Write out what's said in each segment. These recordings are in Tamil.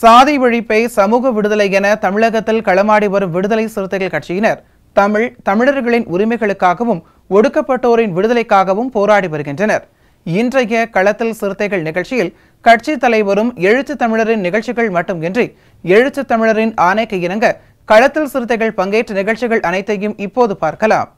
சாதி ஒழிப்பை சமூக விடுதலை என தமிழகத்தில் களமாடி வரும் விடுதலை சிறுத்தைகள் கட்சியினர் தமிழர்களின் உரிமைகளுக்காகவும் ஒடுக்கப்பட்டோரின் விடுதலைக்காகவும் போராடி வருகின்றனர். இன்றைய களத்தில் சிறுத்தைகள் நிகழ்ச்சியில் கட்சி தலைவரும் எழுத்து தமிழரின் நிகழ்ச்சிகள் மட்டுமின்றி எழுத்து தமிழரின் ஆணைக்கு இணங்க களத்தில் சிறுத்தைகள் பங்கேற்ற நிகழ்ச்சிகள் அனைத்தையும் இப்போது பார்க்கலாம்.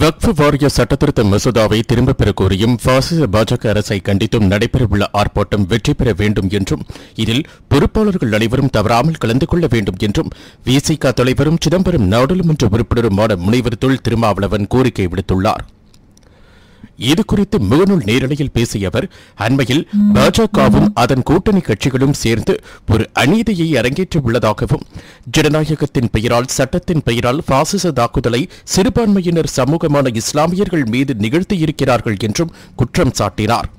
வக்ஃப் வாரிய சட்டத்திருத்த மசோதாவை திரும்பப் பெற கோரியும் பாசிச பாஜக அரசை கண்டித்தும் நடைபெறவுள்ள ஆர்ப்பாட்டம் வெற்றி பெற வேண்டும் என்றும் இதில் பொறுப்பாளர்கள் அனைவரும் தவறாமல் கலந்து கொள்ள வேண்டும் என்றும் விசிக தலைவரும் சிதம்பரம் நாடாளுமன்ற உறுப்பினருமான முனைவர் தொல் திருமாவளவன் கோரிக்கை விடுத்துள்ளார். இதுகுறித்து முகநூல் நேரலையில் பேசிய அவர், அண்மையில் பாஜகவும் அதன் கூட்டணி கட்சிகளும் சேர்ந்து ஒரு அநீதியை அரங்கேற்றியுள்ளதாகவும் ஜனநாயகத்தின் பெயரால் சட்டத்தின் பெயரால் பாசிச தாக்குதலை சிறுபான்மையினர் சமூகமான இஸ்லாமியர்கள் மீது நிகழ்த்தியிருக்கிறார்கள் என்றும் குற்றம் சாட்டினார்.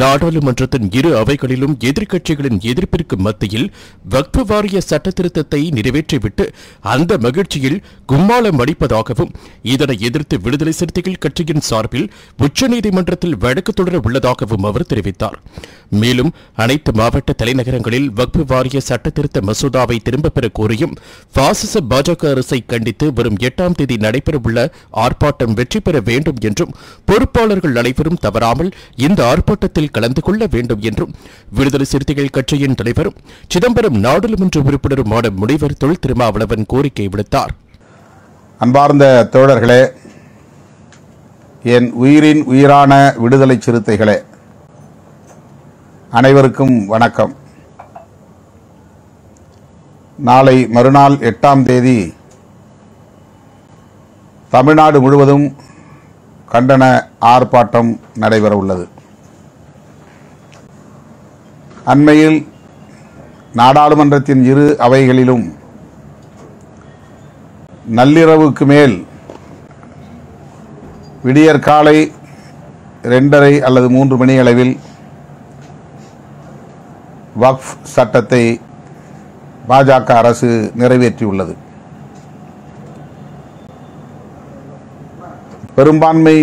நாடாளுமன்றத்தின் இரு அவைகளிலும் எதிர்க்கட்சிகளின் எதிர்ப்பிற்கு மத்தியில் வக்ஃப் வாரிய சட்ட திருத்தத்தை நிறைவேற்றிவிட்டு அந்த மகிழ்ச்சியில் கும்மாளம் அடிப்பதாகவும் இதனை எதிர்த்து விடுதலை சிறுத்தைகள் கட்சியின் சார்பில் உச்சநீதிமன்றத்தில் வழக்கு தொடர உள்ளதாகவும் அவர் தெரிவித்தார். மேலும் அனைத்து மாவட்ட தலைநகரங்களில் வக்ஃப் வாரிய சட்ட திருத்த மசோதாவை திரும்பப் பெற கோரியும் பாசிச பாஜக அரசை கண்டித்து வரும் 8ஆம் தேதி நடைபெறவுள்ள ஆர்ப்பாட்டம் வெற்றி பெற வேண்டும் என்றும் பொறுப்பாளர்கள் அனைவரும் தவறாமல் இந்த ஆர்ப்பாட்டத்தில் கலந்து கொள்ள வேண்டும் என்றும் விடுதலை சிறுத்தைகள் கட்சியின் தலைவரும் சிதம்பரம் நாடாளுமன்ற உறுப்பினருமான முனைவர் தொல் திருமாவளவன் கோரிக்கை விடுத்தார். அன்பார்ந்த தோழர்களே, என் உயிரின் உயிரான விடுதலை சிறுத்தைகளே, அனைவருக்கும் வணக்கம். நாளை மறுநாள் 8ஆம் தேதி தமிழ்நாடு முழுவதும் கண்டன ஆர்ப்பாட்டம் நடைபெற உள்ளது. அண்மையில் நாடாளுமன்றத்தின் இரு அவைகளிலும் நள்ளிரவுக்கு மேல் விடியற்காலை 2:30 அல்லது 3 மணி அளவில் வக்ஃப் சட்டத்தை பாஜக அரசு நிறைவேற்றியுள்ளது. பெரும்பான்மை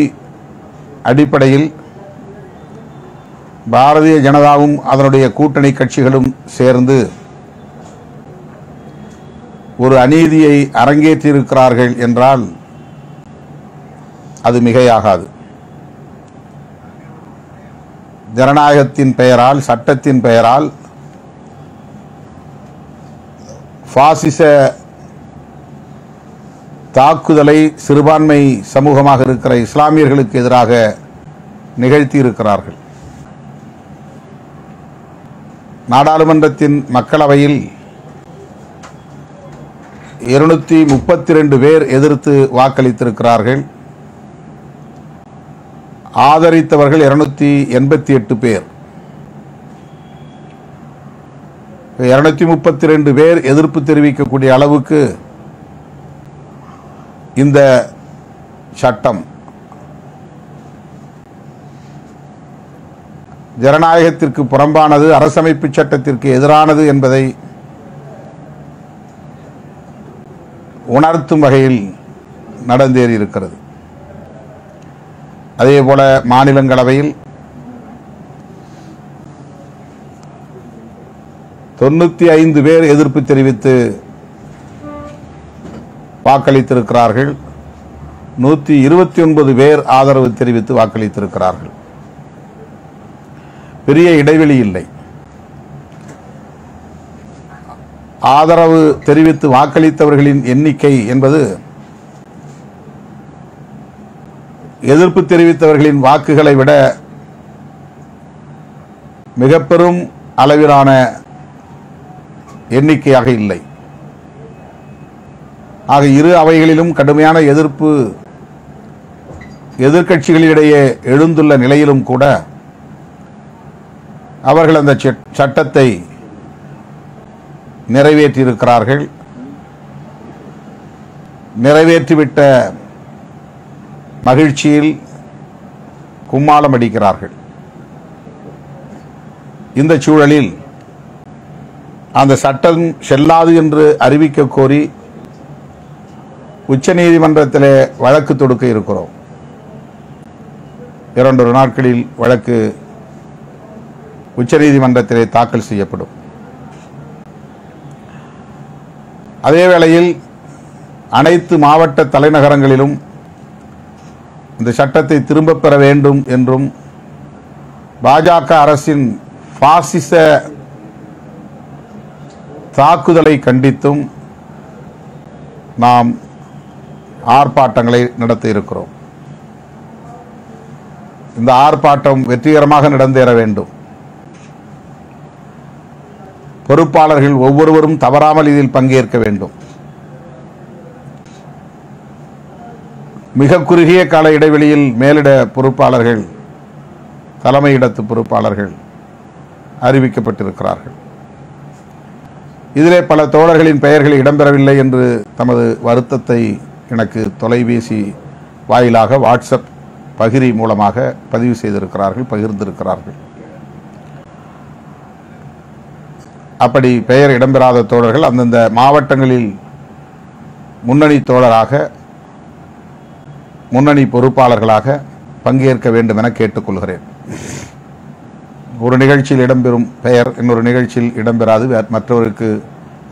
அடிப்படையில் பாரதிய ஜனதாவும் அதனுடைய கூட்டணி கட்சிகளும் சேர்ந்து ஒரு அநீதியை அரங்கேற்றியிருக்கிறார்கள் என்றால் அது மிகையாகாது. ஜனநாயகத்தின் பெயரால் சட்டத்தின் பெயரால் பாசிச தாக்குதலை சிறுபான்மை சமூகமாக இருக்கிற இஸ்லாமியர்களுக்கு எதிராக நிகழ்த்தியிருக்கிறார்கள். நாடாளுமன்றத்தின் மக்களவையில் 232 பேர் எதிர்த்து வாக்களித்திருக்கிறார்கள். ஆதரித்தவர்கள் 288 பேர். 232 பேர் எதிர்ப்பு தெரிவிக்கக்கூடிய அளவுக்கு இந்த சட்டம் ஜனநாயகத்திற்கு புறம்பானது, அரசமைப்பு சட்டத்திற்கு எதிரானது என்பதை உணர்த்தும் வகையில் நடந்தேறியிருக்கிறது. அதேபோல மாநிலங்களவையில் 95 பேர் எதிர்ப்பு தெரிவித்து வாக்களித்திருக்கிறார்கள். 129 பேர் ஆதரவு தெரிவித்து வாக்களித்திருக்கிறார்கள். பெரிய இடைவெளி இல்லை. ஆதரவு தெரிவித்து வாக்களித்தவர்களின் எண்ணிக்கை என்பது எதிர்ப்பு தெரிவித்தவர்களின் வாக்குகளை விட மிக பெரும் அளவிலான எண்ணிக்கையாக இல்லை. ஆக இரு அவைகளிலும் கடுமையான எதிர்ப்பு எதிர்க்கட்சிகளிடையே எழுந்துள்ள நிலையிலும் கூட அவர்கள் அந்த சட்டத்தை நிறைவேற்றியிருக்கிறார்கள். நிறைவேற்றிவிட்ட மகிழ்ச்சியில் கும்மாளம் அடிக்கிறார்கள். இந்த சூழலில் அந்த சட்டம் செல்லாது என்று அறிவிக்க கோரி உச்சநீதிமன்றத்திலே வழக்கு தொடுக்க இருக்கிறோம். 2 நாட்களில் வழக்கு உச்சநீதிமன்றத்திலே தாக்கல் செய்யப்படும். அதே வேளையில் அனைத்து மாவட்ட தலைநகரங்களிலும் இந்த சட்டத்தை திரும்பப் பெற வேண்டும் என்றும் பாஜக அரசின் பாசிச தாக்குதலை கண்டித்தும் நாம் ஆர்ப்பாட்டங்களை நடத்த இருக்கிறோம். இந்த ஆர்ப்பாட்டம் வெற்றிகரமாக நடந்தேற வேண்டும். பொறுப்பாளர்கள் ஒவ்வொருவரும் தவறாமல் இதில் பங்கேற்க வேண்டும். மிக குறுகிய கால இடைவெளியில் மேலிட பொறுப்பாளர்கள், தலைமையிடத்து பொறுப்பாளர்கள் அறிவிக்கப்பட்டிருக்கிறார்கள். இதிலே பல தோழர்களின் பெயர்கள் இடம்பெறவில்லை என்று தமது வருத்தத்தை எனக்கு தொலைபேசி வாயிலாக வாட்ஸ்அப் பகிரி மூலமாக பதிவு செய்திருக்கிறார்கள், பகிர்ந்திருக்கிறார்கள். அப்படி பெயர் இடம்பெறாத தோழர்கள் அந்தந்த மாவட்டங்களில் முன்னணி தோழராக, முன்னணி பொறுப்பாளர்களாக பங்கேற்க வேண்டும் என கேட்டுக்கொள்கிறேன். ஒரு நிகழ்ச்சியில் இடம்பெறும் பெயர் இன்னொரு நிகழ்ச்சியில் இடம்பெறாது, மற்றவருக்கு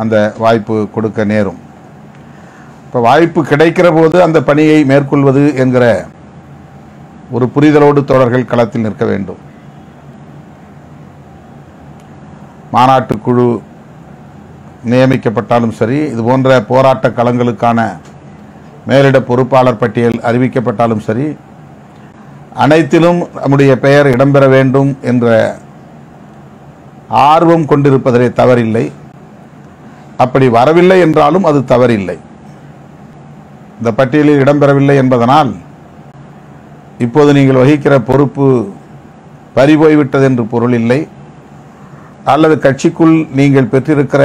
அந்த வாய்ப்பு கொடுக்க நேரும். இப்போ வாய்ப்பு கிடைக்கிற போது அந்த பணியை மேற்கொள்வது என்கிற ஒரு புரிதலோடு தோழர்கள் களத்தில் நிற்க வேண்டும். மாநாட்டு குழு நியமிக்கப்பட்டாலும் சரி, இதுபோன்ற போராட்ட களங்களுக்கான மேலிட பொறுப்பாளர் பட்டியல் அறிவிக்கப்பட்டாலும் சரி, அனைத்திலும் நம்முடைய பெயர் இடம்பெற வேண்டும் என்ற ஆர்வம் கொண்டிருப்பதிலே தவறில்லை. அப்படி வரவில்லை என்றாலும் அது தவறில்லை. இந்த பட்டியலில் இடம்பெறவில்லை என்பதனால் இப்போது நீங்கள் வகிக்கிற பொறுப்பு பறிபோய்விட்டது என்று பொருள் இல்லை, அல்லது கட்சிக்குள் நீங்கள் பெற்றிருக்கிற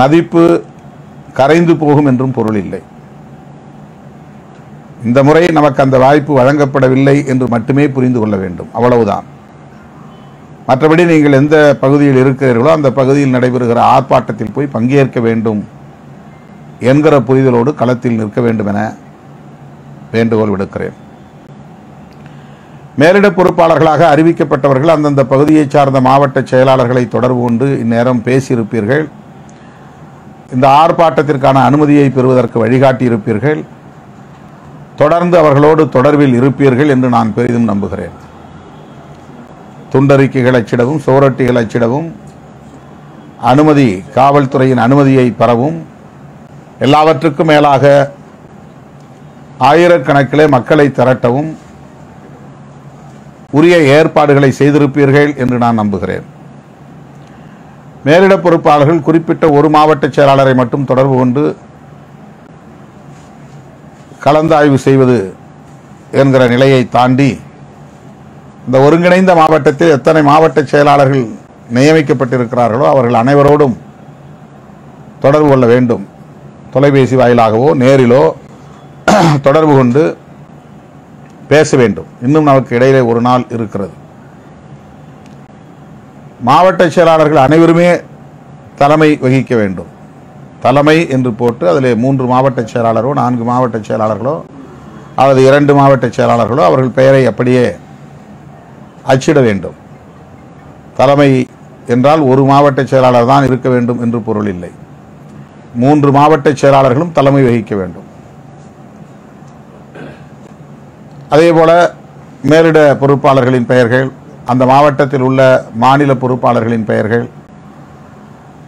மதிப்பு கரைந்து போகும் என்றும் பொருள் இல்லை. இந்த முறை நமக்கு அந்த வாய்ப்பு வழங்கப்படவில்லை என்று மட்டுமே புரிந்து கொள்ள வேண்டும், அவ்வளவுதான். மற்றபடி நீங்கள் எந்த பகுதியில் இருக்கிறீர்களோ அந்த பகுதியில் நடைபெறுகிற ஆர்ப்பாட்டத்தில் போய் பங்கேற்க வேண்டும் என்கிற புரிதலோடு களத்தில் நிற்க வேண்டும் என வேண்டுகோள் விடுக்கிறேன். மேலிட பொறுப்பாளர்களாக அறிவிக்கப்பட்டவர்கள் அந்தந்த பகுதியை சார்ந்த மாவட்ட செயலாளர்களை தொடர்பு கொண்டு இந்நேரம் பேசியிருப்பீர்கள். இந்த ஆர்ப்பாட்டத்திற்கான அனுமதியை பெறுவதற்கு வழிகாட்டியிருப்பீர்கள். தொடர்ந்து அவர்களோடு தொடர்பில் இருப்பீர்கள் என்று நான் பெரிதும் நம்புகிறேன். துண்டறிக்கைகள் அச்சிடவும், சுவரொட்டிகள் அச்சிடவும், அனுமதி, காவல்துறையின் அனுமதியை பெறவும், எல்லாவற்றுக்கும் மேலாக ஆயிரக்கணக்கிலே மக்களை திரட்டவும் உரிய ஏற்பாடுகளை செய்திருப்பீர்கள் என்று நான் நம்புகிறேன். மேலிட பொறுப்பாளர்கள் குறிப்பிட்ட ஒரு மாவட்ட செயலாளரை மட்டும் தொடர்பு கொண்டு கலந்தாய்வு செய்வது என்கிற நிலையை தாண்டி இந்த ஒருங்கிணைந்த மாவட்டத்தில் எத்தனை மாவட்ட செயலாளர்கள் நியமிக்கப்பட்டிருக்கிறார்களோ அவர்கள் அனைவரோடும் தொடர்பு கொள்ள வேண்டும். தொலைபேசி வாயிலாகவோ நேரிலோ தொடர்பு கொண்டு பேச வேண்டும். இன்னும் நமக்கு இடையிலே ஒரு நாள் இருக்கிறது. மாவட்ட செயலாளர்கள் அனைவருமே தலைமை வகிக்க வேண்டும். தலைமை என்று போட்டு அதில் 3 மாவட்ட செயலாளரோ 4 மாவட்ட செயலாளர்களோ அல்லது 2 மாவட்ட செயலாளர்களோ அவர்கள் பெயரை அப்படியே அச்சிட வேண்டும். தலைமை என்றால் ஒரு மாவட்ட செயலாளர் தான் இருக்க வேண்டும் என்று பொருள் இல்லை. 3 மாவட்ட செயலாளர்களும் தலைமை வகிக்க வேண்டும். அதேபோல மேலிட பொறுப்பாளர்களின் பெயர்கள், அந்த மாவட்டத்தில் உள்ள மாநில பொறுப்பாளர்களின் பெயர்கள்,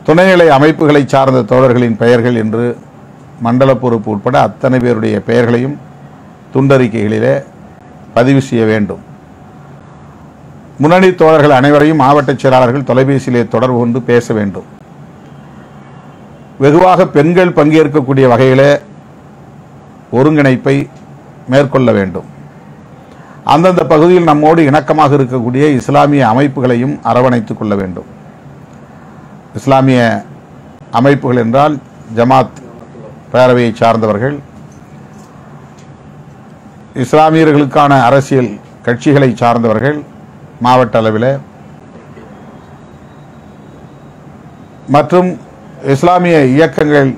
துணைநிலை அமைப்புகளை சார்ந்த தோழர்களின் பெயர்கள் என்று மண்டல பொறுப்பு உட்பட அத்தனை பேருடைய பெயர்களையும் துண்டறிக்கைகளிலே பதிவு செய்ய வேண்டும். முன்னணி தோழர்கள் அனைவரையும் மாவட்ட செயலாளர்கள் தொலைபேசியிலே தொடர்பு கொண்டு பேச வேண்டும். வெகுவாக பெண்கள் பங்கேற்கக்கூடிய வகையிலே ஒருங்கிணைப்பை மேற்கொள்ள வேண்டும். அந்தந்த பகுதியில் நம்மோடு இணக்கமாக இருக்கக்கூடிய இஸ்லாமிய அமைப்புகளையும் அரவணைத்துக் கொள்ள வேண்டும். இஸ்லாமிய அமைப்புகள் என்றால் ஜமாத் பேரவையை சார்ந்தவர்கள், இஸ்லாமியர்களுக்கான அரசியல் கட்சிகளை சார்ந்தவர்கள் மாவட்ட அளவில், மற்றும் இஸ்லாமிய இயக்கங்கள்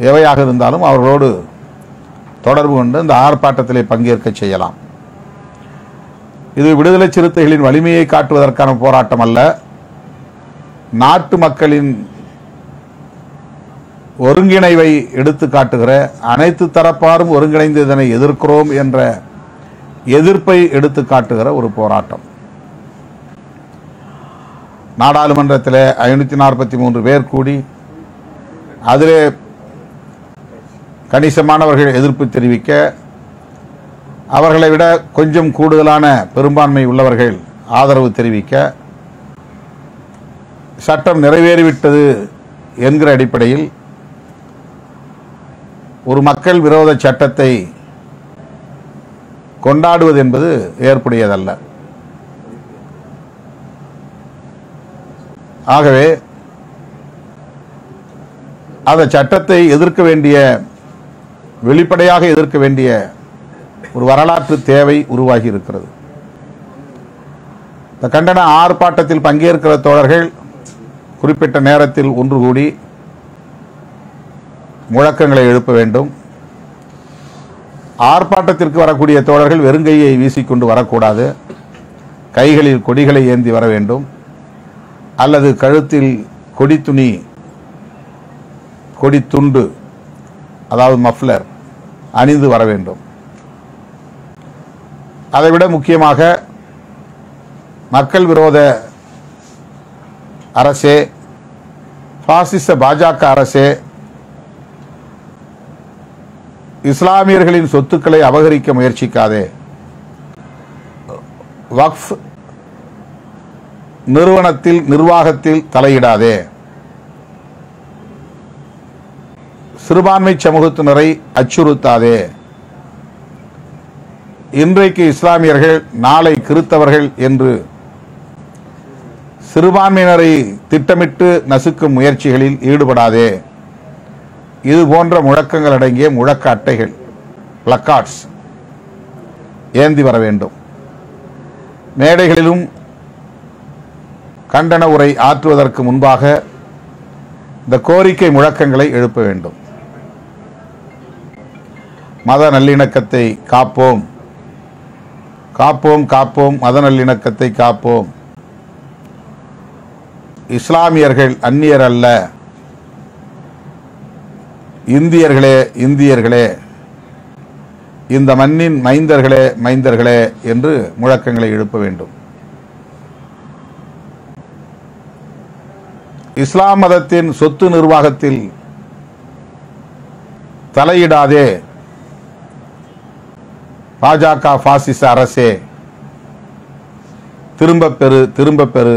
எவையாக இருந்தாலும் அவர்களோடு தொடர்பு கொண்டு இந்த ஆர்ப்பாட்டத்திலே பங்கேற்க செய்யலாம். இது விடுதலை சிறுத்தைகளின் வலிமையை காட்டுவதற்கான போராட்டம் அல்ல, நாட்டு மக்களின் ஒருங்கிணைவை எடுத்து காட்டுகிற, அனைத்து தரப்பாரும் ஒருங்கிணைந்து இதனை எதிர்க்கிறோம் என்ற எதிர்ப்பை எடுத்து காட்டுகிற ஒரு போராட்டம். நாடாளுமன்றத்தில் 543 பேர் கூடி அதிலே கணிசமானவர்கள் எதிர்ப்பு தெரிவிக்க, அவர்களை விட கொஞ்சம் கூடுதலான பெரும்பான்மை உள்ளவர்கள் ஆதரவு தெரிவிக்க, சட்டம் நிறைவேறிவிட்டது என்கிற அடிப்படையில் ஒரு மக்கள் விரோத சட்டத்தை கொண்டாடுவது என்பது ஏற்புடையதல்ல. ஆகவே அந்த சட்டத்தை எதிர்க்க வேண்டிய, வெளிப்படையாக எதிர்க்க வேண்டிய ஒரு வரலாற்று தேவை உருவாகி இருக்கிறது. இந்த கண்டன ஆர்ப்பாட்டத்தில் பங்கேற்கிற தோழர்கள் குறிப்பிட்ட நேரத்தில் ஒன்று கூடி முழக்கங்களை எழுப்ப வேண்டும். ஆர்ப்பாட்டத்திற்கு வரக்கூடிய தோழர்கள் வெறுங்கையை வீசிக்கொண்டு வரக்கூடாது. கைகளில் கொடிகளை ஏந்தி வர வேண்டும், அல்லது கழுத்தில் கொடித்துணி, கொடித்துண்டு, அதாவது மஃப்லர் அணிந்து வர வேண்டும். அதைவிட முக்கியமாக மக்கள் விரோத அரசே, பாசிச பாஜக அரசே, இஸ்லாமியர்களின் சொத்துக்களை அபகரிக்க முயற்சிக்காதே, வக்ஃப் நிறுவனத்தில் நிர்வாகத்தில் தலையிடாதே, சிறுபான்மை சமூகத்தினரை அச்சுறுத்தாதே, இன்றைக்கு இஸ்லாமியர்கள் நாளை கிறித்தவர்கள் என்று சிறுபான்மையினரை திட்டமிட்டு நசுக்கும் முயற்சிகளில் ஈடுபடாதே. இது போன்ற முழக்கங்கள் அடங்கிய முழக்க அட்டைகள், பிளக்கார்ட்ஸ் ஏந்தி வர வேண்டும். மேடைகளிலும் கண்டன உரை ஆற்றுவதற்கு முன்பாக இந்த கோரிக்கை முழக்கங்களை எழுப்ப வேண்டும். மத நல்லிணக்கத்தை காப்போம், காப்போம் காப்போம், மத நல்லிணக்கத்தை காப்போம். இஸ்லாமியர்கள் அந்நியர் அல்ல, இந்தியர்களே இந்தியர்களே, இந்த மண்ணின் மைந்தர்களே மைந்தர்களே என்று முழக்கங்களை எழுப்ப வேண்டும். இஸ்லாம் மதத்தின் சொத்து நிர்வாகத்தில் தலையிடாதே, பாஜக பாசிச அரசே, திரும்பப் பெறு திரும்பப் பெறு,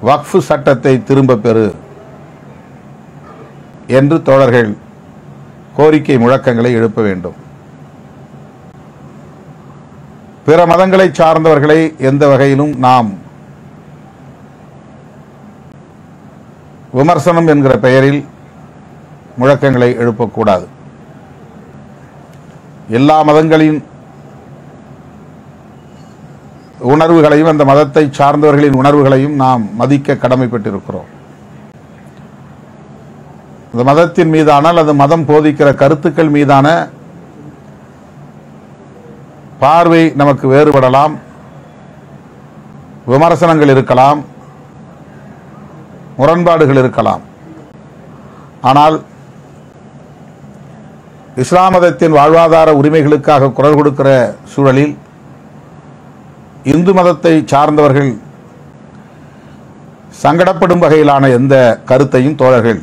வக்ஃப் சட்டத்தை திரும்பப் பெறு என்று தோழர்கள் கோரிக்கை முழக்கங்களை எழுப்ப வேண்டும். பிற மதங்களை சார்ந்தவர்களை எந்த வகையிலும் நாம் விமர்சனம் என்கிற பெயரில் முழக்கங்களை எழுப்பக்கூடாது. எல்லா மதங்களின் உணர்வுகளையும், அந்த மதத்தை சார்ந்தவர்களின் உணர்வுகளையும் நாம் மதிக்க கடமைப்பட்டிருக்கிறோம். அந்த மதத்தின் மீதான அல்லது மதம் போதிக்கிற கருத்துக்கள் மீதான பார்வை நமக்கு வேறுபடலாம், விமர்சனங்கள் இருக்கலாம், முரண்பாடுகள் இருக்கலாம். ஆனால் இஸ்லாம் மதத்தின் வாழ்வாதார உரிமைகளுக்காக குரல் கொடுக்கிற சூழலில் இந்து மதத்தை சார்ந்தவர்கள் சங்கடப்படும் வகையிலான எந்த கருத்தையும் தோழர்கள்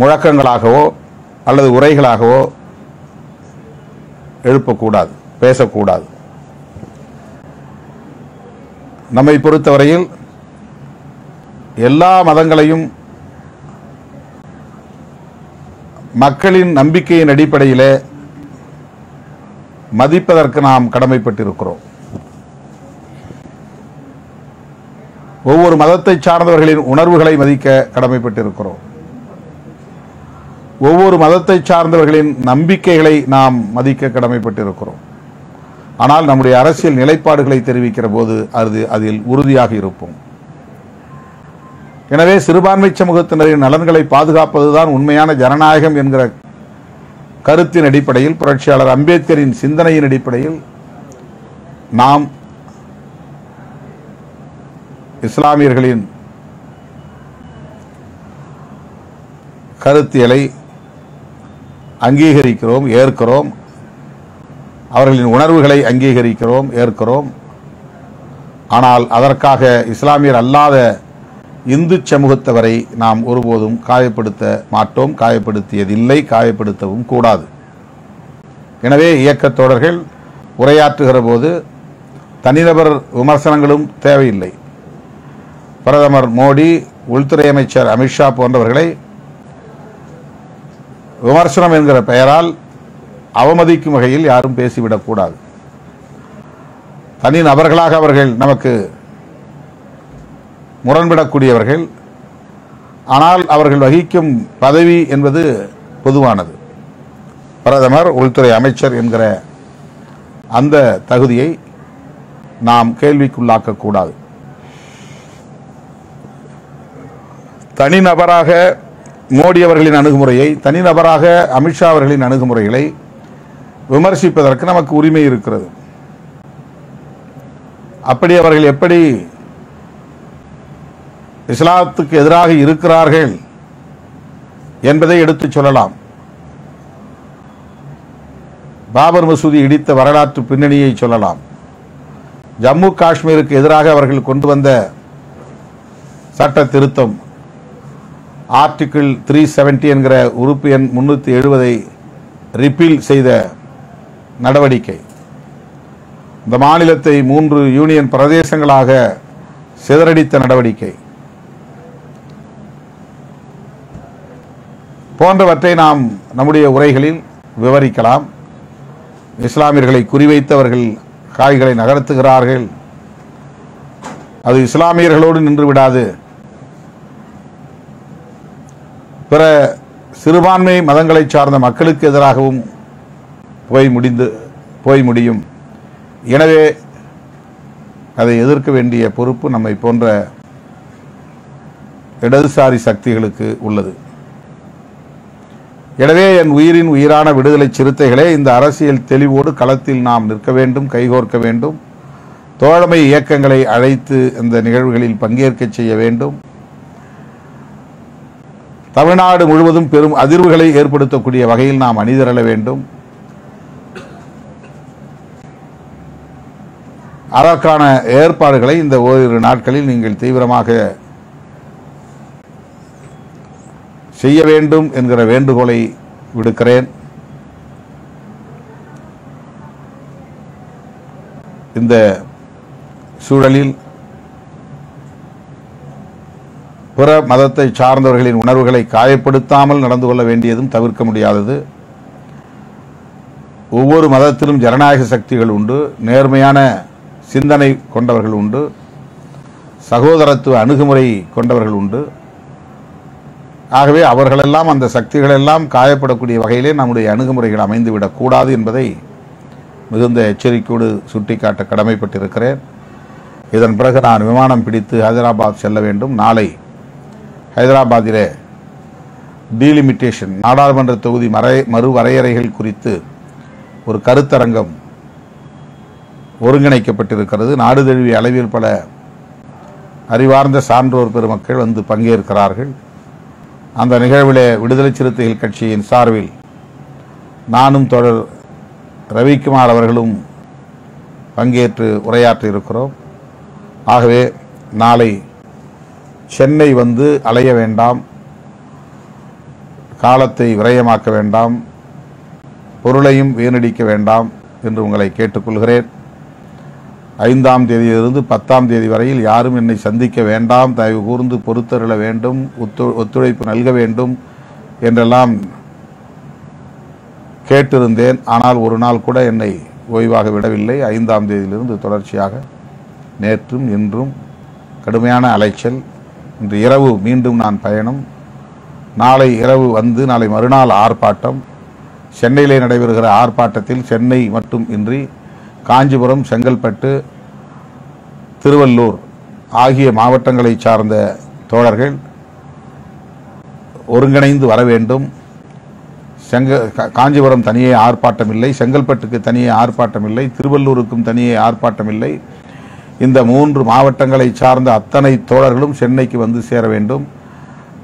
முழக்கங்களாகவோ அல்லது உரைகளாகவோ எழுப்பக்கூடாது, பேசக்கூடாது. நம்மை பொறுத்தவரையில் எல்லா மதங்களையும் மக்களின் நம்பிக்கையின் அடிப்படையில் மதிப்பதற்கு நாம் கடமைப்பட்டிருக்கிறோம். ஒவ்வொரு மதத்தை சார்ந்தவர்களின் உணர்வுகளை மதிக்க கடமைப்பட்டிருக்கிறோம். ஒவ்வொரு மதத்தை சார்ந்தவர்களின் நம்பிக்கைகளை நாம் மதிக்க கடமைப்பட்டிருக்கிறோம். ஆனால் நம்முடைய அரசியல் நிலைப்பாடுகளை தெரிவிக்கிற போது அதில் உறுதியாக இருப்போம். எனவே சிறுபான்மை சமூகத்தினரின் நலன்களை பாதுகாப்பதுதான் உண்மையான ஜனநாயகம் என்கிற கருத்தின் அடிப்படையில், புரட்சியாளர் அம்பேத்கரின் சிந்தனையின் அடிப்படையில் நாம் இஸ்லாமியர்களின் கருத்தியலை அங்கீகரிக்கிறோம், ஏற்கிறோம். அவர்களின் உணர்வுகளை அங்கீகரிக்கிறோம், ஏற்கிறோம். ஆனால் அதற்காக இஸ்லாமியர் அல்லாத இந்து சமூகத்தவரை நாம் ஒருபோதும் காயப்படுத்த மாட்டோம், காயப்படுத்தியதில்லை, காயப்படுத்தவும் கூடாது. எனவே இயக்கத் தோழர்கள் உரையாற்றுகிற போது தனிநபர் விமர்சனங்களும் தேவையில்லை. பிரதமர் மோடி, உள்துறை அமைச்சர் அமித்ஷா போன்றவர்களை விமர்சனம் என்கிற பெயரால் அவமதிக்கும் வகையில் யாரும் பேசிவிடக்கூடாது. தனி நபர்களாக அவர்கள் நமக்கு முரண்படக்கூடியவர்கள். ஆனால் அவர்கள் வகிக்கும் பதவி என்பது பொதுவானது. பிரதமர், உள்துறை அமைச்சர் என்கிற அந்த தகுதியை நாம் கேள்விக்குள்ளாக்கக்கூடாது. தனிநபராக மோடி அவர்களின் அணுகுமுறையை, தனிநபராக அமித்ஷா அவர்களின் அணுகுமுறைகளை விமர்சிப்பதற்கு நமக்கு உரிமை இருக்கிறது. அப்படி அவர்கள் எப்படி இஸ்லாத்துக்கு எதிராக இருக்கிறார்கள் என்பதை எடுத்துச் சொல்லலாம். பாபர் மசூதி இடித்த வரலாற்று பின்னணியை சொல்லலாம். ஜம்மு காஷ்மீருக்கு எதிராக அவர்கள் கொண்டு வந்த சட்ட திருத்தம், ஆர்டிகிள் 370 என்கிற உறுப்பு எண் 370 ரிப்பீல் செய்த நடவடிக்கை, இந்த மாநிலத்தை 3 யூனியன் பிரதேசங்களாக சிதறடித்த நடவடிக்கை போன்றவற்றை நாம் நம்முடைய உரைகளில் விவரிக்கலாம். இஸ்லாமியர்களை குறிவைத்தவர்கள் காய்களை நகர்த்துகிறார்கள், அது இஸ்லாமியர்களோடு நின்று விடாது, பிற சிறுபான்மை மதங்களை சார்ந்த மக்களுக்கு எதிராகவும் போய் முடியும். எனவே அதை எதிர்க்க வேண்டிய பொறுப்பு நம்மை போன்ற இடதுசாரி சக்திகளுக்கு உள்ளது. எனவே என் உயிரின் உயிரான விடுதலை சிறுத்தைகளே, இந்த அரசியல் தெளிவோடு களத்தில் நாம் நிற்க வேண்டும், கைகோர்க்க வேண்டும். தோழமை இயக்கங்களை அழைத்து இந்த நிகழ்வுகளில் பங்கேற்க செய்ய வேண்டும். தமிழ்நாடு முழுவதும் பெரும் அதிர்வுகளை ஏற்படுத்தக்கூடிய வகையில் நாம் அணிதிரள வேண்டும். அதற்கான ஏற்பாடுகளை இந்த ஓரிரு நாட்களில் நீங்கள் தீவிரமாக செய்ய வேண்டும் என்கிற வேண்டுகோளை விடுக்கிறேன். இந்த சூழலில் பிற மதத்தை சார்ந்தவர்களின் உணர்வுகளை காயப்படுத்தாமல் நடந்து கொள்ள வேண்டியதும் தவிர்க்க முடியாதது. ஒவ்வொரு மதத்திலும் ஜனநாயக சக்திகள் உண்டு, நேர்மையான சிந்தனை கொண்டவர்கள் உண்டு, சகோதரத்துவ அணுகுமுறை கொண்டவர்கள் உண்டு. ஆகவே அவர்களெல்லாம், அந்த சக்திகளெல்லாம் காயப்படக்கூடிய வகையிலே நம்முடைய அணுகுமுறைகள் அமைந்துவிடக்கூடாது என்பதை மிகுந்த எச்சரிக்கையோடு சுட்டிக்காட்ட கடமைப்பட்டிருக்கிறேன். இதன் பிறகு நான் விமானம் பிடித்து ஹைதராபாத் செல்ல வேண்டும். நாளை ஹைதராபாத்திலே டீலிமிட்டேஷன், நாடாளுமன்ற தொகுதி மறுவரையறைகள் குறித்து ஒரு கருத்தரங்கம் ஒருங்கிணைக்கப்பட்டிருக்கிறது. நாடு தழுவிய அளவில் பல அறிவார்ந்த சான்றோர் பெருமக்கள் வந்து பங்கேற்கிறார்கள். அந்த நிகழ்விலே விடுதலை சிறுத்தைகள் கட்சியின் சார்பில் நானும் தோழர் ரவிக்குமார் அவர்களும் பங்கேற்று உரையாற்ற இருக்கிறோம். ஆகவே நாளை சென்னை வந்து அலைய வேண்டாம், காலத்தை விரயமாக்க வேண்டாம், பொருளையும் வீணடிக்க வேண்டாம் என்று உங்களை கேட்டுக்கொள்கிறேன். 5ஆம் தேதியிலிருந்து 10ஆம் தேதி வரையில் யாரும் என்னை சந்திக்க வேண்டாம், தயவு கூர்ந்து பொறுத்தருள வேண்டும், ஒத்துழைப்பு நல்க வேண்டும் என்றெல்லாம் கேட்டிருந்தேன். ஆனால் ஒரு நாள் கூட என்னை ஓய்வாக விடவில்லை. 5ஆம் தேதியிலிருந்து தொடர்ச்சியாக நேற்றும் இன்றும் கடுமையான அலைச்சல். இன்று இரவு மீண்டும் நான் பயணம். நாளை இரவு வந்து நாளை மறுநாள் ஆர்ப்பாட்டம். சென்னையிலே நடைபெறுகிற ஆர்ப்பாட்டத்தில் சென்னை மட்டும் இன்றி காஞ்சிபுரம், செங்கல்பட்டு, திருவள்ளூர் ஆகிய மாவட்டங்களை சார்ந்த தோழர்கள் ஒருங்கிணைந்து வர வேண்டும். காஞ்சிபுரம் தனியே ஆர்ப்பாட்டம் இல்லை, செங்கல்பட்டுக்கு தனியே ஆர்ப்பாட்டம் இல்லை, திருவள்ளூருக்கும் தனியே ஆர்ப்பாட்டம் இல்லை. இந்த 3 மாவட்டங்களை சார்ந்த அத்தனை தோழர்களும் சென்னைக்கு வந்து சேர வேண்டும்.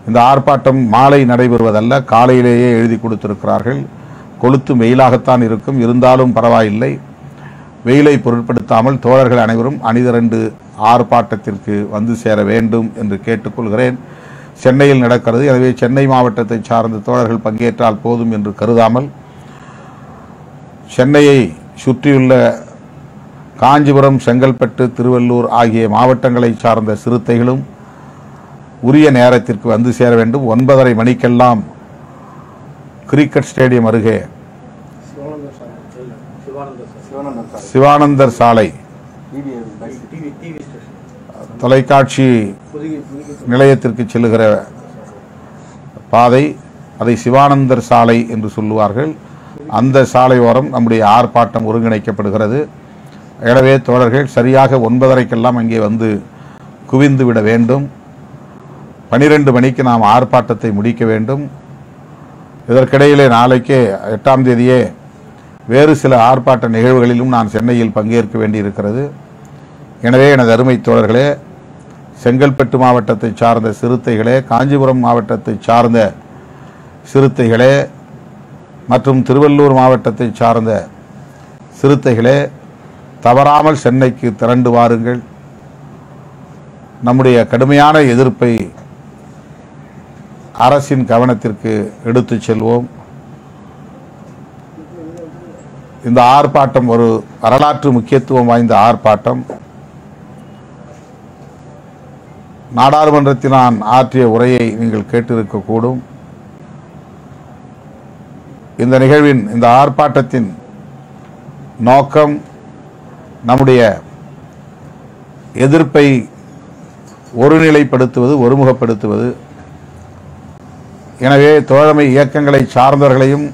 இந்த ஆர்ப்பாட்டம் மாலை நடைபெறுவதல்ல, காலையிலேயே எழுதி கொடுத்திருக்கிறார்கள். கொளுத்து வெயிலாகத்தான் இருக்கும், இருந்தாலும் பரவாயில்லை. வெயிலை பொருட்படுத்தாமல் தோழர்கள் அனைவரும் அணிதிரண்டு ஆர்ப்பாட்டத்திற்கு வந்து சேர வேண்டும் என்று கேட்டுக்கொள்கிறேன். சென்னையில் நடக்கிறது. எனவே சென்னை மாவட்டத்தை சார்ந்த தோழர்கள் பங்கேற்றால் போதும் என்று கருதாமல் சென்னையை சுற்றியுள்ள காஞ்சிபுரம், செங்கல்பட்டு, திருவள்ளூர் ஆகிய மாவட்டங்களை சார்ந்த சிறுத்தைகளும் உரிய நேரத்திற்கு வந்து சேர வேண்டும். 9:30 மணிக்கெல்லாம் கிரிக்கெட் ஸ்டேடியம் அருகே சிவானந்தர் சாலை தொலைக்காட்சி நிலையத்திற்கு செல்லுகிற பாதை, அதை சிவானந்தர் சாலை என்று சொல்லுவார்கள். அந்த சாலை ஓரம் நம்முடைய ஆர்ப்பாட்டம் ஒருங்கிணைக்கப்படுகிறது. எனவே தோழர்கள் சரியாக 9:30க்கெல்லாம் அங்கே வந்து குவிந்து விட வேண்டும். 12 மணிக்கு நாம் ஆர்ப்பாட்டத்தை முடிக்க வேண்டும். இதற்கிடையிலே நாளைக்கே 8ஆம் தேதியே வேறு சில ஆர்ப்பாட்ட நிகழ்வுகளிலும் நான் சென்னையில் பங்கேற்க வேண்டியிருக்கிறது. எனவே எனது அருமை தோழர்களே, செங்கல்பட்டு மாவட்டத்தை சார்ந்த சிறுத்தைகளே, காஞ்சிபுரம் மாவட்டத்தை சார்ந்த சிறுத்தைகளே மற்றும் திருவள்ளூர் மாவட்டத்தை சார்ந்த சிறுத்தைகளே, தவறாமல் சென்னைக்கு திரண்டு வாருங்கள். நம்முடைய கடுமையான எதிர்ப்பை அரசின் கவனத்திற்கு எடுத்துச் செல்வோம். இந்த ஆர்ப்பாட்டம் ஒரு வரலாற்று முக்கியத்துவம் வாய்ந்த ஆர்ப்பாட்டம். நாடாளுமன்றத்தில் நான் ஆற்றிய உரையை நீங்கள் கேட்டிருக்கக்கூடும். இந்த நிகழ்வின், இந்த ஆர்ப்பாட்டத்தின் நோக்கம் நம்முடைய எதிர்ப்பை ஒருநிலைப்படுத்துவது, ஒருமுகப்படுத்துவது. எனவே தோழமை இயக்கங்களை சார்ந்தவர்களையும்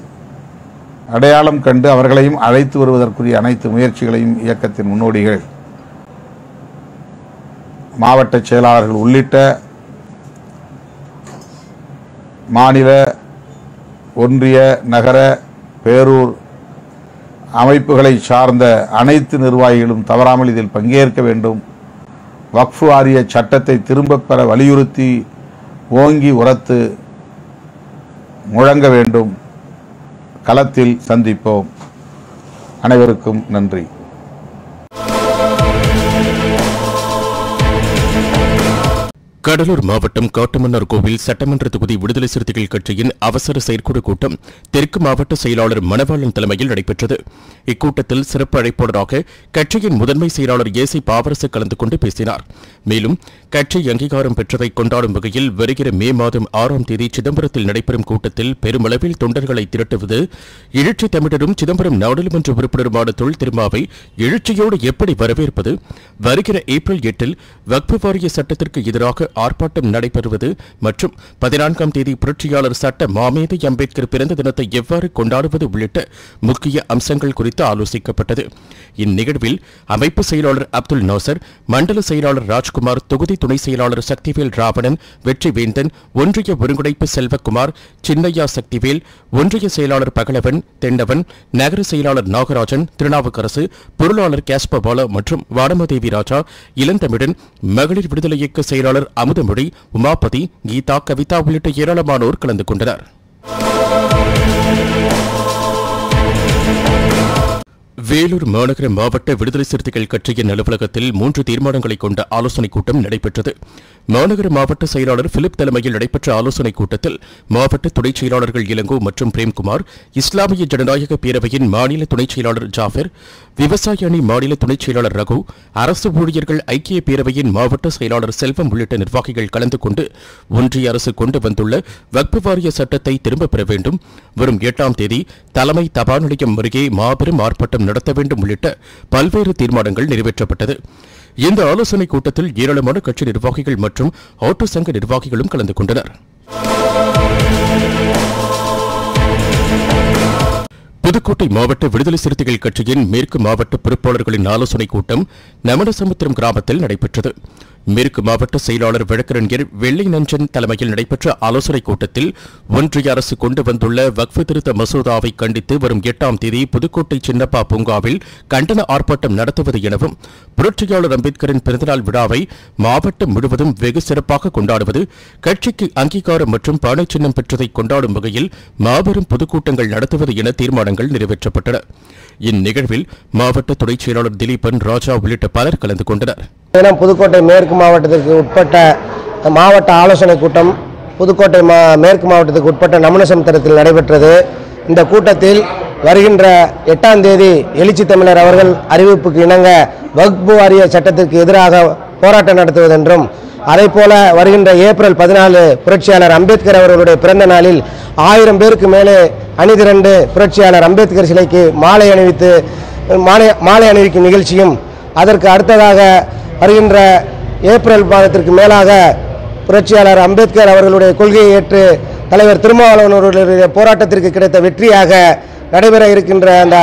அடையாளம் கண்டு அவர்களையும் அழைத்து வருவதற்குரிய அனைத்து முயற்சிகளையும் இயக்கத்தின் முன்னோடிகள், மாவட்ட செயலாளர்கள் உள்ளிட்ட மாநில, ஒன்றிய, நகர, பேரூர் அமைப்புகளை சார்ந்த அனைத்து நிர்வாகிகளும் தவறாமல் இதில் பங்கேற்க வேண்டும். வக்ஃப் வாரிய சட்டத்தை திரும்பப் பெற வலியுறுத்தி ஓங்கி உரத்து முழங்க வேண்டும். களத்தில் சந்திப்போம். அனைவருக்கும் நன்றி. கடலூர் மாவட்டம் காட்டுமன்னார் கோவில் சட்டமன்ற தொகுதி விடுதலை சிறுத்தைகள் கட்சியின் அவசர செயற்குழு கூட்டம் தெற்கு மாவட்ட செயலாளர் மணவாளன் தலைமையில் நடைபெற்றது. இக்கூட்டத்தில் சிறப்பு அழைப்பாளராக கட்சியின் முதன்மை செயலாளர் ஏசி பாவரசு கலந்து கொண்டு பேசினார். மேலும் கட்சி அங்கீகாரம் பெற்றதை கொண்டாடும் வகையில் வருகிற மே மாதம் 6ஆம் தேதி சிதம்பரத்தில் நடைபெறும் கூட்டத்தில் பெருமளவில் தொண்டர்களை திரட்டுவது, எழுச்சி தமிழரும் சிதம்பரம் நாடாளுமன்ற உறுப்பினருமான தொல் திருமாவை எழுச்சியோடு எப்படி வரவேற்பது, வருகிற ஏப்ரல் 8இல் வக்ஃப் வாரிய சட்டத்திற்கு எதிராக ஆர்ப்பாட்டம் நடைபெறுவது மற்றும் 14ஆம் தேதி புரட்சியாளர் சட்ட மாமேதை அம்பேத்கர் பிறந்த தினத்தை எவ்வாறு கொண்டாடுவது உள்ளிட்ட முக்கிய அம்சங்கள் குறித்து ஆலோசிக்கப்பட்டது. இந்நிகழ்வில் அமைப்பு செயலாளர் அப்துல் நாசர், மண்டல செயலாளர் ராஜ்குமார், தொகுதி துணை செயலாளர் சக்திவேல் ராவணன், வெற்றிவேந்தன், ஒன்றிய ஒருங்கிணைப்பு செல்வகுமார், சின்னையா சக்திவேல், ஒன்றிய செயலாளர் பகலவன், தென்னவன், நகர செயலாளர் நாகராஜன், திருநாவுக்கரசு, பொருளாளர் கேஸ்பபாலா மற்றும் வானமதேவி ராஜா, இளந்தமிழன், மகளிர் விடுதலை இயக்க செயலாளர் அமுதமொழி, உமாபதி, கீதா, கவிதா உள்ளிட்ட ஏராளமானோர் கலந்து கொண்டனர். வேலூர் மாநகர மாவட்ட விடுதலை சிறுத்தைகள் கட்சியின் அலுவலகத்தில் 3 தீர்மானங்களை கொண்ட ஆலோசனைக் கூட்டம் நடைபெற்றது. மாநகர மாவட்ட செயலாளர் பிலிப் தலைமையில் நடைபெற்ற ஆலோசனைக் கூட்டத்தில் மாவட்ட துணைச் செயலாளர்கள் இளங்கோ மற்றும் பிரேம்குமார், இஸ்லாமிய ஜனநாயக பேரவையின் மாநில துணைச் செயலாளர் ஜாஃபர், விவசாய அணி மாநில துணைச் செயலாளர் ரகு, அரசு ஊழியர்கள் ஐக்கிய பேரவையின் மாவட்ட செயலாளர் செல்வம் உள்ளிட்ட நிர்வாகிகள் கலந்து கொண்டு ஒன்றிய அரசு கொண்டு வந்துள்ள வக்பு வாரிய சட்டத்தை திரும்பப் பெற வேண்டும், வரும் 8ஆம் தேதி தலைமை தபால் நிலையம் அருகே மாபெரும் ஆர்ப்பாட்டம் நடத்த வேண்டும் உள்ளிட்ட பல்வேறு தீர்மானங்கள் நிறைவேற்றப்பட்டது. இந்த ஆலோசனைக் கூட்டத்தில் ஏராளமான கட்சி நிர்வாகிகள் மற்றும் ஆட்டோ சங்க நிர்வாகிகளும் கலந்து கொண்டனர். புதுக்கோட்டை மாவட்ட விடுதலை சிறுத்தைகள் கட்சியின் மேற்கு மாவட்ட பொறுப்பாளர்களின் ஆலோசனைக் கூட்டம் நமனசமுத்திரம் கிராமத்தில் நடைபெற்றது. மேற்கு மாவட்ட செயலாளர் வழக்கறிஞர் வெள்ளை நஞ்சன் தலைமையில் நடைபெற்ற ஆலோசனைக் கூட்டத்தில் ஒன்றிய அரசு கொண்டு வந்துள்ள வக்ஃபு திருத்த மசோதாவை கண்டித்து வரும் 8ஆம் தேதி புதுக்கோட்டை சின்னப்பா பூங்காவில் கண்டன ஆர்ப்பாட்டம் நடத்துவது எனவும், புரட்சியாளர் அம்பேத்கரின் பிறந்தநாள் விழாவை மாவட்டம் முழுவதும் வெகு சிறப்பாக கொண்டாடுவது, கட்சிக்கு அங்கீகாரம் மற்றும் பானை சின்னம் பெற்றதை கொண்டாடும் வகையில் மாபெரும் பொதுக்கூட்டங்கள் நடத்துவது என தீர்மானங்கள் நிறைவேற்றப்பட்டன. இந்நிகழ்வில் மாவட்ட துணைச் செயலாளர் திலீபன், ராஜா உள்ளிட்ட பலர் கலந்து கொண்டனர். புதுக்கோட்டை மேற்கு மாவட்டத்திற்கு உட்பட்ட மாவட்ட ஆலோசனை கூட்டம் புதுக்கோட்டை மேற்கு மாவட்டத்துக்கு உட்பட்ட நமனசமுத்திரத்தில் நடைபெற்றது. இந்த கூட்டத்தில் வருகின்ற 8ஆம் தேதி எழுச்சி தமிழர் அவர்கள் அறிவிப்புக்கு இணங்க வக்ஃபு வாரிய சட்டத்திற்கு எதிராக போராட்டம் நடத்துவதென்றும், அதேபோல வருகின்ற ஏப்ரல் 14 புரட்சியாளர் அம்பேத்கர் அவர்களுடைய பிறந்த நாளில் 1000 பேருக்கு மேலே அணிதிரண்டு புரட்சியாளர் அம்பேத்கர் சிலைக்கு மாலை அணிவிக்கும் நிகழ்ச்சியும், அதற்கு அடுத்ததாக வருகின்ற ஏப்ரல் மாதத்திற்கு மேலாக புரட்சியாளர் அம்பேத்கர் அவர்களுடைய கொள்கையை ஏற்று தலைவர் திருமாவளவன் அவர்களுடைய போராட்டத்திற்கு கிடைத்த வெற்றியாக நடைபெற இருக்கின்ற அந்த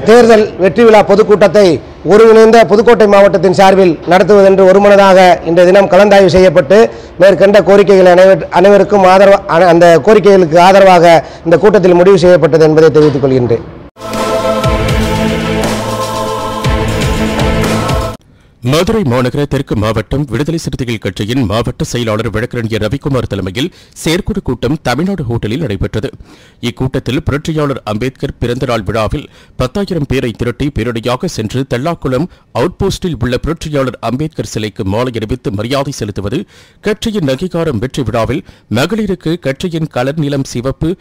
தேர்தல் வெற்றி விழா பொதுக்கூட்டத்தை ஒருங்கிணைந்த புதுக்கோட்டை மாவட்டத்தின் சார்பில் நடத்துவதென்று ஒருமனதாக இன்றைய தினம் கலந்தாய்வு செய்யப்பட்டு மேற்கண்ட கோரிக்கைகள் அனைவருக்கும் அந்த கோரிக்கைகளுக்கு ஆதரவாக இந்த கூட்டத்தில் முடிவு செய்யப்பட்டது என்பதை தெரிவித்துக் கொள்கின்றேன். மதுரை மாநகர தெற்கு மாவட்டம் விடுதலை சிறுத்தைகள் கட்சியின் மாவட்ட செயலாளர் வழக்கறிஞர் ரவிக்குமார் தலைமையில் செயற்குழு கூட்டம் தமிழ்நாடு ஹோட்டலில் நடைபெற்றது. இக்கூட்டத்தில் புரட்சியாளர் அம்பேத்கர் பிறந்தநாள் விழாவில் 10,000 பேரை திரட்டி பேரணியாக சென்று தெல்லாக்குளம் அவுட்போஸ்டில் உள்ள புரட்சியாளர் அம்பேத்கர் சிலைக்கு மாலை அணிவித்து மரியாதை செலுத்துவது, கட்சியின் அங்கீகாரம் வெற்றி விழாவில் மகளிருக்கு கட்சியின் கலர் நிலம் சிவப்பு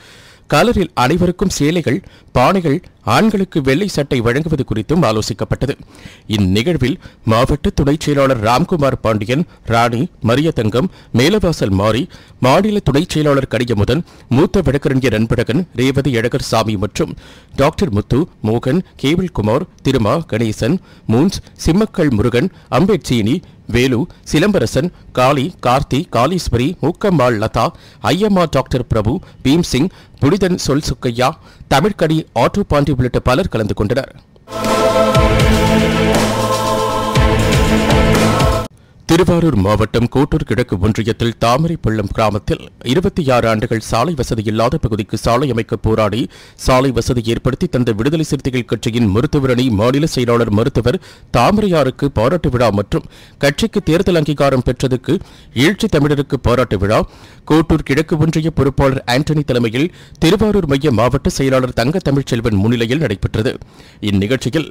கலரில் அனைவருக்கும் சேலைகள், பானைகள், ஆண்களுக்கு வெள்ளை சட்டை வழங்குவது குறித்தும் ஆலோசிக்கப்பட்டது. இந்நிகழ்வில் மாவட்ட துணைச் செயலாளர் ராம்குமார் பாண்டியன், ராணி, மரியதங்கம், மேலவாசல் மாரி, மாநில துணைச் செயலாளர் கடியமுதன், மூத்த வழக்கறிஞர் அன்பழகன், ரேவதி அழகர் சாமி மற்றும் டாக்டர் முத்து, மோகன், கேபிள்குமார், திருமா, கணேசன், மூன்ஸ், சிம்மக்கல் முருகன், அம்பேட்சீனி, வேலு, சிலம்பரசன், காளி, கார்த்தி, காளீஸ்வரி, மூக்கம்மாள் லதா, ஐயம்மா, டாக்டர் பிரபு, பீம்சிங், புனிதன் சொல் சுக்கையா, தமிழ்கடி, ஆட்டோ பாண்டி உள்ளிட்ட பலர் கலந்து கொண்டனர். திருவாரூர் மாவட்டம் கோட்டூர் கிழக்கு ஒன்றியத்தில் தாமரைப்பள்ளம் கிராமத்தில் 26 ஆண்டுகள் சாலை வசதி இல்லாத பகுதிக்கு சாலை அமைக்க போராடி சாலை வசதி ஏற்படுத்தி தந்த விடுதலை சிறுத்தைகள் கட்சியின் மருத்துவர் அணி மாநில செயலாளர் மருத்துவர் தாமரையாருக்கு பாராட்டு விழா மற்றும் கட்சிக்கு தேர்தல் அங்கீகாரம் பெற்றதுக்கு எழுச்சி தமிழருக்கு பாராட்டு விழா கோட்டூர் கிழக்கு ஒன்றிய பொறுப்பாளர் ஆண்டனி தலைமையில் திருவாரூர் மைய மாவட்ட செயலாளர் தங்க தமிழ்ச்செல்வன் முன்னிலையில் நடைபெற்றது. இந்நிகழ்ச்சியில்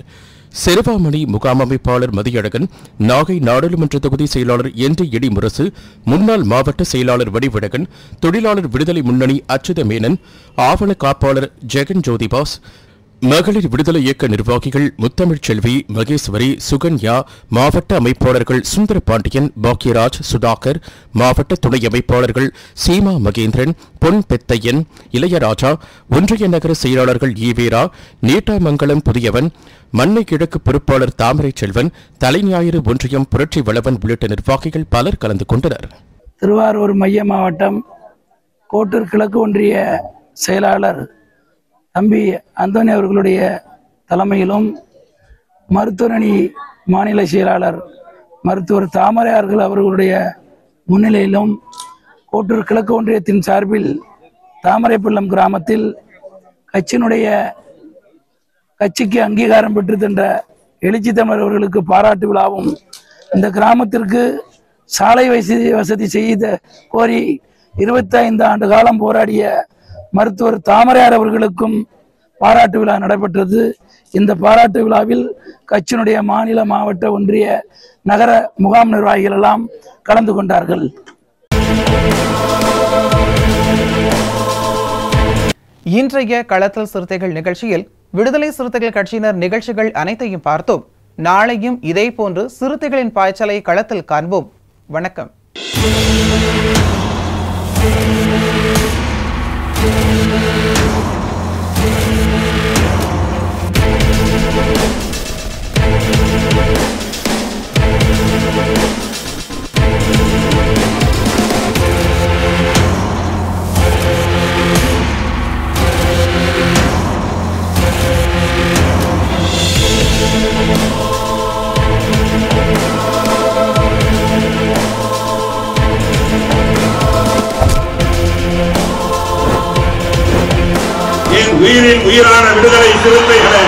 செருவாமணி முகாம் அமைப்பாளர் மதியழகன், நாகை நாடாளுமன்ற தொகுதி செயலாளர் என்ற இடி முரசு, முன்னாள் மாவட்ட செயலாளர் வடிவழகன், தொழிலாளர் விடுதலை முன்னணி அச்சுத மேனன், ஆவண காப்பாளர் ஜெகன் ஜோதிபாஸ், மகளிர் விடுதலை இயக்க நிர்வாகிகள் முத்தமிழ்ச்செல்வி, மகேஸ்வரி, சுகன்யா, மாவட்ட அமைப்பாளர்கள் சுந்தர பாண்டியன், பாக்கியராஜ், சுதாகர், மாவட்ட துணை அமைப்பாளர்கள் சீமா மகேந்திரன், பொன் பெத்தையன், இளையராஜா, ஒன்றிய நகர செயலாளர்கள் ஈவேரா, நீட்டாமங்கலம் புதியவன், மண்ணை கிழக்கு பொறுப்பாளர் தாமரை செல்வன், தலைஞாயிறு ஒன்றியம் புரட்சி வளவன் உள்ளிட்ட நிர்வாகிகள் பலர் கலந்து கொண்டனர். திருவாரூர் மைய மாவட்டம் கோட்டூர் கிழக்கு ஒன்றிய செயலாளர் தம்பி அந்தோனி அவர்களுடைய தலைமையிலும் மருத்துவர் அணி மாநில செயலாளர் மருத்துவர் தாமரையார்கள் அவர்களுடைய முன்னிலையிலும் கோட்டூர் கிழக்கு ஒன்றியத்தின் சார்பில் தாமரைப்பள்ளம் கிராமத்தில் கட்சிக்கு அங்கீகாரம் பெற்று தந்த எழுச்சி தமிழர் அவர்களுக்கு பாராட்டு விழாவும், இந்த கிராமத்திற்கு சாலை வசதி செய்த கோரி 25 ஆண்டு காலம் போராடிய மருத்துவர் தாமரையார் அவர்களுக்கும் பாராட்டு விழா நடைபெற்றது. இந்த பாராட்டு விழாவில் கட்சியினுடைய மாநில, மாவட்ட, ஒன்றிய, நகர முகாம் நிர்வாகிகள் எல்லாம் கலந்து கொண்டார்கள். இன்றைய களத்தல் சிறுத்தைகள் நிகழ்ச்சியில் விடுதலை சிறுத்தைகள் கட்சியினர் நிகழ்ச்சிகள் அனைத்தையும் பார்த்தோம். நாளையும் இதே போன்று சிறுத்தைகளின் பாய்ச்சலை களத்தில் காண்போம். வணக்கம். உயிரின் உயிரான விடுதலை சிறுத்தைகளே,